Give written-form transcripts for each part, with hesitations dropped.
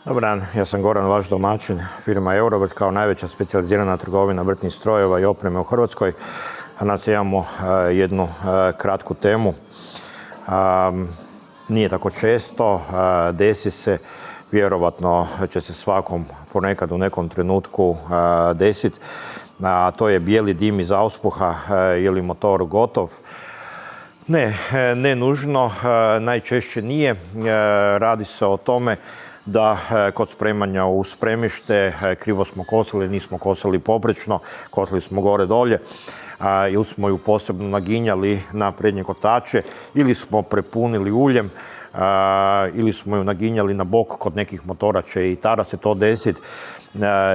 Dobar dan, ja sam Goran, vaš domaćin, firma Eurobet kao najveća specijalizirana trgovina vrtnih strojeva i opreme u Hrvatskoj. Danas imamo jednu kratku temu. Nije tako često, desi se, vjerovatno će se svakom ponekad u nekom trenutku desiti. To je bijeli dim iz auspuha, je li motor gotov? Ne nužno, najčešće nije. Radi se o tome da kod spremanja u spremište krivo smo kosili, nismo kosili poprečno, kosili smo gore dolje, ili smo ju posebno naginjali na prednje kotače, ili smo prepunili uljem, ili smo ju naginjali na bok. Kod nekih motora će i tada se to desiti.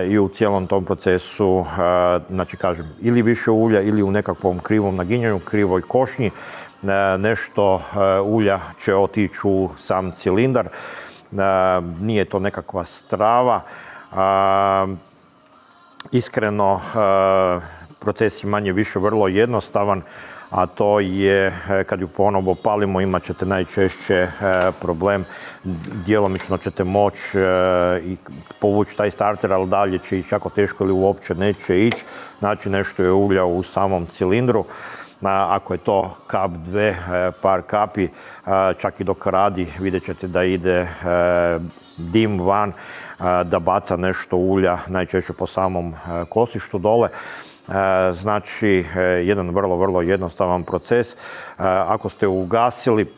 I u cijelom tom procesu, znači kažem, ili više ulja ili u nekakvom krivom naginjanju, krivoj košnji, nešto ulja će otići u sam cilindar. Nije to nekakva strava. Iskreno, proces je manje više vrlo jednostavan, a to je kad ju ponovo palimo imat ćete najčešće problem. Djelomično ćete moći povući taj starter, ali dalje će ići jako teško ili uopće neće ići. Znači nešto je ulja u samom cilindru. Ako je to kap, dve, par kapi, čak i dok radi vidjet ćete da ide dim van, da baca nešto ulja, najčešće po samom kosištu dole. Znači, jedan vrlo jednostavan proces. Ako ste ugasili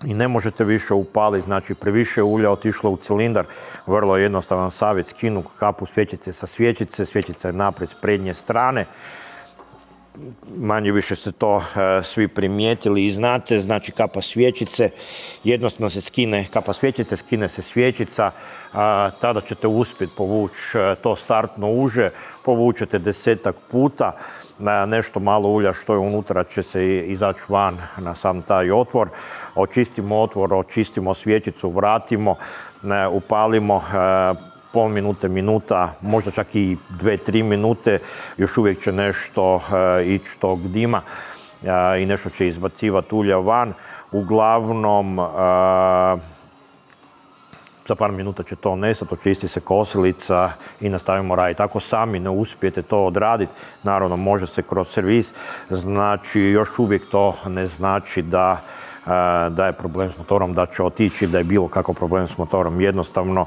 i ne možete više upaliti, znači previše ulja otišlo u cilindar, vrlo jednostavan savjet, skinu kapu svjećice sa svjećice, svjećica je naprijed s prednje strane. Manje više ste to svi primijetili i znate, znači kapa svjećice, jednostavno se skine kapa svjećice, skine se svjećica, tada ćete uspjeti povući to startno uže, povučete 10-tak puta, nešto malo ulja što je unutra će se izaći van na sam taj otvor. Očistimo otvor, očistimo svjećicu, vratimo, upalimo, pol minute, minuta, možda čak i 2-3 minute, još uvijek će nešto ići tog dima i nešto će izbacivati ulja van. Uglavnom, za par minuta će to nestati, očisti se kosilica i nastavimo raditi. Ako sami ne uspijete to odraditi, naravno može se kroz servis, znači još uvijek to ne znači da je problem s motorom, da će otići, da je bilo kakav problem s motorom. Jednostavno,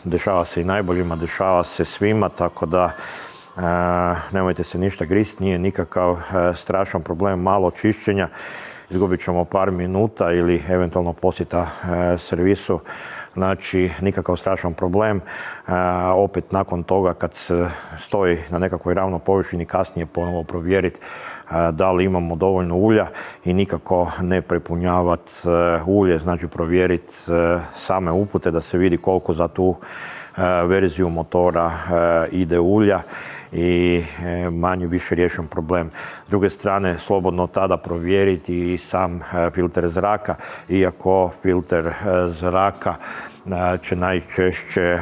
dešava se i najboljima, dešava se svima, tako da nemojte se ništa grist, nije nikakav strašan problem, malo čišćenja, izgubit ćemo par minuta ili eventualno posjeta servisu. Znači, nikakav strašan problem. Opet nakon toga kad se stoji na nekakvoj ravnoj površini, kasnije ponovo provjeriti da li imamo dovoljno ulja i nikako ne prepunjavati ulje, znači provjeriti same upute da se vidi koliko za tu verziju motora ide ulja i manje više riješen problem. S druge strane, slobodno tada provjeriti i sam filter zraka, iako filter zraka će najčešće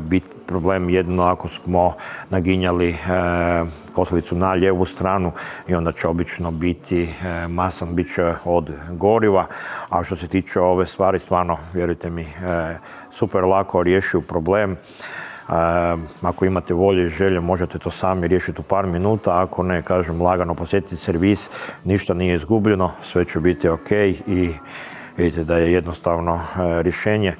biti problem jedino ako smo naginjali kosilicu na lijevu stranu i onda će obično biti masan, bit će od goriva. A što se tiče ove stvari, stvarno, vjerujte mi, super lako riješio problem. Ako imate volje i želje, možete to sami riješiti u par minuta. Ako ne, kažem, lagano posjetiti servis, ništa nije izgubljeno, sve će biti ok i vidite da je jednostavno rješenje.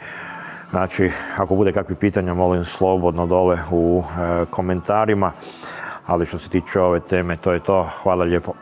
Znači, ako bude kakvih pitanja, molim slobodno dole u komentarima. Ali što se tiče ove teme, to je to. Hvala lijepo.